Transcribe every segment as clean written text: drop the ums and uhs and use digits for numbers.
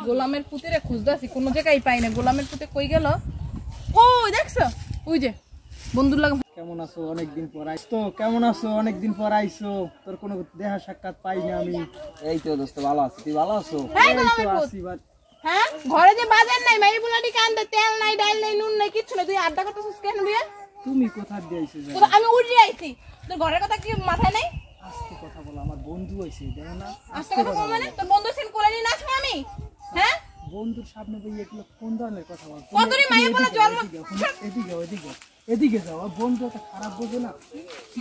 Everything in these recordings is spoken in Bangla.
গোলামের পুতিরে খুঁজতেছি, কোনো জায়গায় পাই না। গোলামের পুতে কই গেল? ও দেখছো, ওই যে বন্ধুর লাগে। কেমন আছো? অনেকদিন পর আইছো। কেমন আছো? অনেকদিন পর আইছো, তোর কোনো দেখা সাক্ষাৎ পাই না আমি। এই তো দোস্ত ভালো আছি, তুই ভালো আছো? এই গোলামের পুত, হ্যাঁ ঘরে যে বাজার নাই, মাই বুলাটি কান্দে, তেল নাই, ডাল নাই, নুন নাই, কিচ্ছু নাই, তুই আড্ডা করতেছিস কেন রে? তুমি কোথা দিয়ে আইছো? আমি উড়ে আইছি, তোর ঘরের কথা কি মাথায় নাই? আস্তে কথা বলো, আমার বন্ধু হইছে, দেখো না। আস্তে কথা বল মানে? তোর বন্ধু সেন কোলে নিয়ে নাচবো আমি? হ্যাঁ বন্ধুর সামনে বইয়ে এগুলো কোন ধরনের কথা বল? কতরি মাইয়া পোলা জন্ম, এদিকে যাও, বন্ধু একটা খারাপ বোঝে না।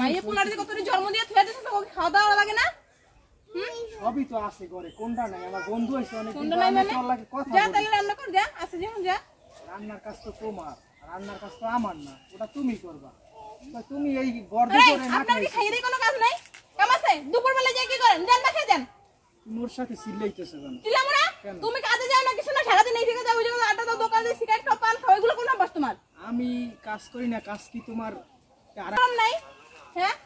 মাইয়া পোলার যে কতরি জন্ম দিয়ে থুয়া দিছিস, ওকে খাওয়া দাওয়া লাগে না? সবই তো আছে ঘরে, কোনটা নাই? আমার বন্ধু হইছে অনেক দিন, কোনটা নাই মানে? তোর লাগে কথা যা বলি। তাইলে রান্না কর, যা আছে যেমন যা। রান্নার কাজ তো তোমার, রান্নার কাজ তো আমার না, ওটা তুমি করবা। তো তুমি এই বর্দি এই করে না আপনার কি খাইয়ে কোনো কাজ নাই? কাম আছে? দুপুর বেলা যাই কি করেন? জান না খেয়ে যান। মোর সাথে চিল্লাইতেছে কেন? চিল্লামু না? তুমি কাজে যাও না কিছু না, সারাদিন এই থেকে যাও, ওই জায়গায় আড্ডা দাও, দোকানে সিগারেট খাও, পান খাও, এগুলো কোন অভ্যাস তোমার? আমি কাজ করি না, কাজ কি তোমার? কারণ নাই? হ্যাঁ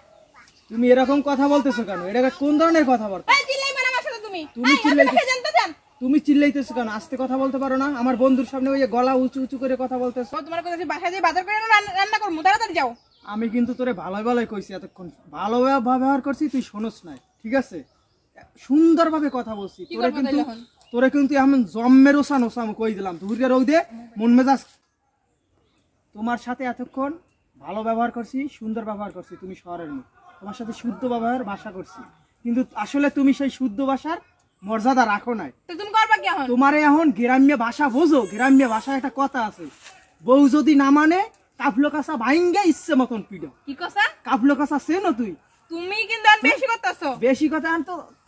তুমি এরকম কথা বলতেছো কেন? এটা কোন ধরনের কথা বলছো? এই চিল্লাইবে না আমার সাথে তুমি। তুমি তুমি চিল্লাইতেছো কেন? আস্তে কথা বলতে পারো না? আমার বন্ধুর সামনে ওই যে গলা উঁচু উঁচু করে কথা বলতেছো। তোমার কথা বাসায় যাই বাজার করে রান্না করবো, তাড়াতাড়ি যাও। আমি কিন্তু তোরে ভালোই ভালোই কইছি, এতক্ষণ ভালো ব্যবহার করছি, তুই শোনস নাই, ঠিক আছে? সুন্দরভাবে কথা বলছি, তোরে কিন্তু এমন জম্মের ওসান ওসাম কই দিলাম, ধুরকে রৌদে মন মেজাজ। তোমার সাথে এতক্ষণ ভালো ব্যবহার করছি, সুন্দর ব্যবহার করছি, তুমি শহরের মেয়ে, তোমার সাথে শুদ্ধ ব্যবহার ভাষা করছি, কিন্তু আসলে তুমি সেই শুদ্ধ ভাষার মর্যাদা রাখো নাই। তুমি করবা কি এখন? তোমারে এখন গ্রাম্য ভাষা বোঝো? গ্রাম্য ভাষায় একটা কথা আছে, বউ যদি না মানে কাফলো কাঁচা ভাইঙ্গা ইচ্ছে মতন পিডো। কি কথা? কাফলো কাঁচা চেনো তুই? তুমি কিন্তু আর বেশি করতেছো। বেশি কথা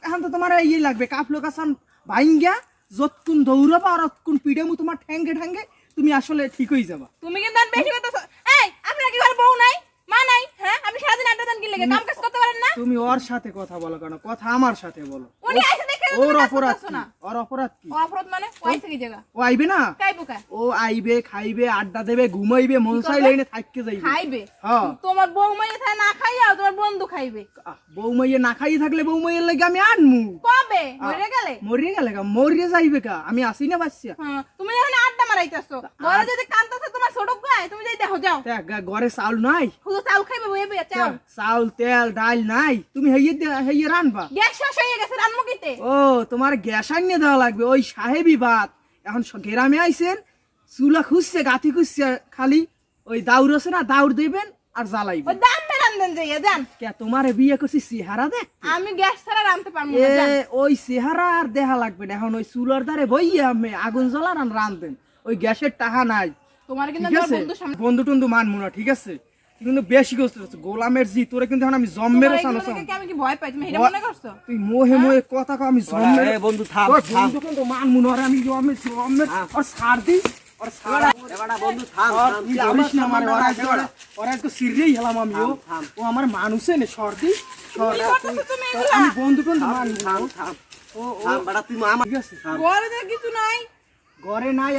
এখন তো তোমার ইয়ে লাগবে, কাফলো কাঁচা ভাইঙ্গা যতক্ষণ দৌড়াবা আর ততক্ষণ পিডামু তোমার ঠ্যাঙ্গে ঠ্যাঙ্গে, তুমি আসলে ঠিক হয়ে যাবা। তুমি কিন্তু আর বেশি করতেছো। এই আপনার কি ঘরে বউ নাই, মা নাই? হ্যাঁ আপনি সারাদিন আড্ডা দেন কি লাগে, কাম কাজ করতে পারেন না? তুমি ওর সাথে কথা বলো কেন? কথা আমার সাথে বলো। উনি আইছে দেখে ওর অপরাধ কি? ওর অপরাধ কি? ও অপরাধ মানে ও আইছে কি জায়গা? ও আইবে না? খাইবো কা? ও আইবে, খাইবে, আড্ডা দেবে, ঘুমাইবে, মন চাইলে এনে থাকতে যাইবে। খাইবে? হ্যাঁ। তোমার বউ মাইয়া থাকে না খাইয়া, তোমার বন্ধু খাইবে। বউ মাইয়ে না খাইয়ে থাকলে বউ মাইয়ের লাগে আমি আনমু। কবে মরে গেলে? মরিয়ে গেলে কা? মরিয়ে যাইবে কা? আমি আসি না বাচ্চা। হ্যাঁ তুমি এখন আড্ডা মারাইতেছো, ঘরে যদি কান্দতেছে তোমার ছোট গায়, তুমি যাই দেখো যাও। ঘরে চাউল নাই? শুধু চাউল খাইবে, বইবে চাউল। চাউল তেল ডাল নাই, তুমি হেয়ে রানবা? গ্যাস শেষ হয়ে গেছে, রান্না কিতে? ও তোমার গ্যাস আনিয়ে দেওয়া লাগবে, ওই সাহেবি বাত। এখন গ্রামে আইছেন, চুলা খুঁজছে, গাথি খুঁজছে, খালি ওই দাউর আছে না, দাউর দেবেন আর জ্বালাইবেন। ওই দাম রান্ধেন যাইয়া জান। কে তোমারে বিয়ে করছি চেহারা দেখ? আমি গ্যাস ছাড়া রাঁধতে পারবো না জান। ওই চেহারা আর দেখা লাগবে না, এখন ওই চুলার ধারে বইয়া আমি আগুন জ্বালান আর রান্ধেন, ওই গ্যাসের টাকা নাই। তোমার কিন্তু বন্ধু সামনে বন্ধু টন্ধু মানবো না, ঠিক আছে? কিন্তু বেশি করছিস গোলামের জি, তোরে কিন্তু এখন আমি জম্মের ওসান ওসান। আমি কি ভয় পাই? তুমি এটা মনে করছো? তুই মোহে মোহে কথা কও, আমি জম্মের। এ বন্ধু থাম, বন্ধু কিন্তু মানবো না, আমি জম্মের আর ছাড় দি, আর ছাড়। এবারে বন্ধু থাম, তুই জানিস না আমার ওরা আজকে সিরিয়াই হলাম আমি। ও আমার মানুষে নে, সর্দি আমি বন্ধু টন্ধু মানবো না। ও থাম বড়া, তুই মামা। ঠিক আছে, ঘরে তো কিছু নাই। ঘরে নাই,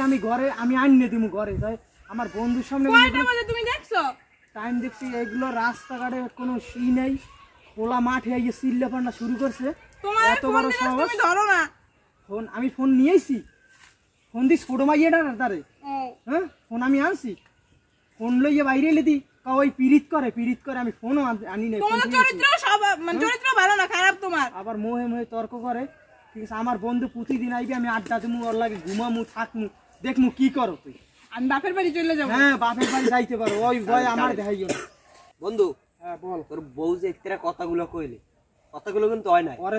আমি আনিয়ে দিমু ঘরে যাই। আমার বন্ধুর সামনে কয়টা বাজে তুমি দেখছো? টাইম দেখছি, এগুলো রাস্তাঘাটে কোনো সি নেই, খোলা মাঠে গিয়ে চিল্লা পান্না শুরু করছে। তোমার এত বড় সাহস! তুমি ধরো না। আমি ফোন নিয়েছি, ফোন দিস ছোট মাইয়েটা তারে। হ্যাঁ ফোন আমি আনছি, ফোন লইয়ে বাইরে এলে দি ওই পিরিত করে, আমি ফোনও আনি নাই। তোমার চরিত্র সব মানে চরিত্র ভালো না, খারাপ তোমার। আবার মোহে মোহে তর্ক করে, ঠিক আছে? আমার বন্ধু প্রতিদিন আইবে, আমি আড্ডা দেবো, ওর লাগে ঘুমামু, থাকমু, দেখমু কি করো তুই। আমি বাপের বাড়ি চলে যাবো। হ্যাঁ বাপের বাড়ি যাইতে পারো, ওই ভয় আমার দেখাইও না। বন্ধু হ্যাঁ বল। তোর বউ যে এতরা কথাগুলো কইলে, কথাগুলো কিন্তু হয় নাই। ওরে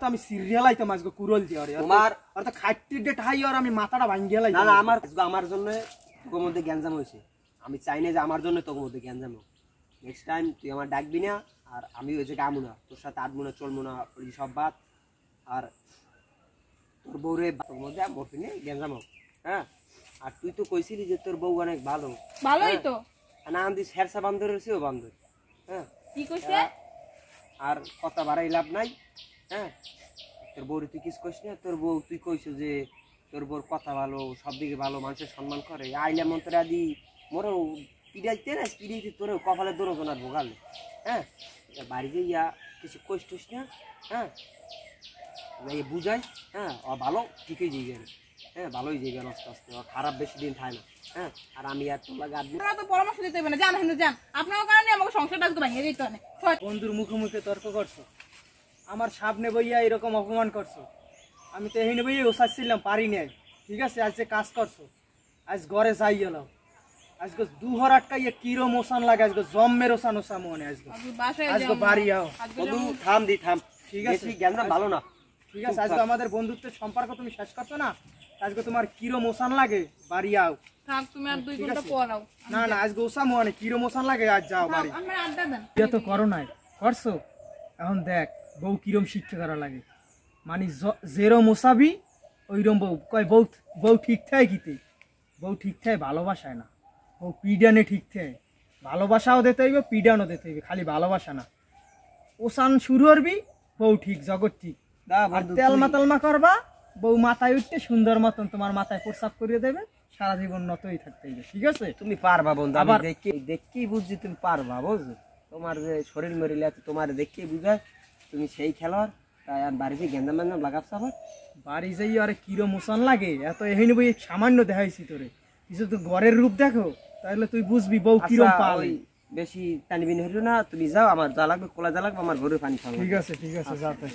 তো আমি সিরিয়াল আইতাম আজকে কুরল দিয়ে। তোমার ওরে তো খাইতে ডে ঠাই, আর আমি মাথাটা ভাঙ্গিয়া লাই। না না, আমার জন্য তোর মধ্যে গ্যাঞ্জাম হয়েছে। আমি চাই না যে আমার জন্য তোর মধ্যে গ্যাঞ্জাম হোক। নেক্সট টাইম তুই আমার ডাকবি না, আর আমি ওই জায়গায় আমু না, তোর সাথে আটবো না, চলবো না, ওই সব বাদ। আর তোর বউরে তোর মধ্যে মরবি না, গ্যাঞ্জাম হোক। হ্যাঁ, আর তুই তো কইছিলি যে তোর বউ অনেক ভালো। ভালোই তো না আমি শেরসা বান্ধব রয়েছে, ও বান্ধব। হ্যাঁ কি কইছে? আর কথা বাড়াই লাভ নাই। হ্যাঁ, তোর বউরে তুই কিছু কইস না, তোর বউ তুই কইছ যে তোর বউর কথা ভালো, সব দিকে ভালো, মানুষের সম্মান করে। আইলা মন্ত্রে আদি মোরও পিড়াইতে না, পিড়াইতে তোর কপালে দোরজনার ভোগালে। হ্যাঁ, বাড়িতে ইয়া কিছু কইস টইস না। হ্যাঁ, যাই বুঝাই, হ্যাঁ ও ভালো ঠিকই যাবে, হ্যাঁ ভালোই যাবে আস্তে আস্তে, ও খারাপ বেশি দিন থাকে না, হ্যাঁ। আর আমি আর তোর লাগে আদমি আপনারা তো পরামর্শ দিতে হবে না, জান কিন্তু যান, আপনার কারণে আমাকে সংসারটা আজকে ভাঙিয়ে দিতে হয়। বন্ধুর মুখে মুখে তর্ক করছো, আমার সামনে বইয়া এরকম অপমান করছো, আমি তো এই বইয়ে ওসাচ্ছিলাম পারি নাই, ঠিক আছে। আজ যে কাজ করছো, আজ ঘরে যাই গেলাম, আজকে দুহর আটকাইয়া কিরো মোসান লাগে, আজকে জম্মের ওসান ওসা মনে, আজকে আজকে বাড়ি আও। বন্ধু থাম দি থাম, ঠিক আছে, বেশি জ্ঞান ভালো না, ঠিক আছে। আজকে আমাদের বন্ধুত্বের সম্পর্ক তুমি শেষ করছো না, আজকে তোমার কিরো মোসান লাগে, বাড়ি আও। থাক, তুমি আর 2 ঘন্টা পর আও। না না, আজকে ওসা মনে কিরো মোসান লাগে, আজ যাও বাড়ি। আমরা আড্ডা দেন। এটা তো করো নাই, করছো। এখন দেখ বউ কিরম শিক্ষা করা লাগে, মানে যেরম মোসাবি ওইরম বউ কয়, বউ বউ ঠিক থাকে কিতে, বউ ঠিক থাকে ভালোবাসায় না, বউ পিডানে ঠিক থাকে, ভালোবাসাও দিতে হইবে পিডানও দিতে হইবে, খালি ভালোবাসা না। ওসান শুরু করবি বউ ঠিক, জগৎ ঠিক, আর তেলমা তেলমা করবা বউ মাথায় উঠতে সুন্দর মতন তোমার মাথায় প্রস্রাব করিয়ে দেবে, সারা জীবন নতই থাকতে হইবে, ঠিক আছে। তুমি পারবা বন্ধু, আমি আবার- দেখি বুঝছি তুমি পারবা, বুঝছো। তোমার যে শরীর মরিলে তোমার দেখি বুঝায় তুমি সেই খেলোয়াড়, তাই আর বাড়িতে গেঞ্জাম মেঞ্জাম লাগাবছো আবার। বাড়ি যাই আরে কিরো মোশন লাগে, এত এহিনি বই সামান্য দেখাইছি তোরে, কিছু তো ঘরের রূপ দেখো, তাহলে তুই বুঝবি বউ কিরম আচ্ছা, পালে। ওই বেশি টানিবিনি হইলো না, তুমি যাও, আমার যা লাগবে কোলা যা লাগবে আমার ঘরের পানি খাবো। ঠিক আছে, ঠিক আছে, যাতে।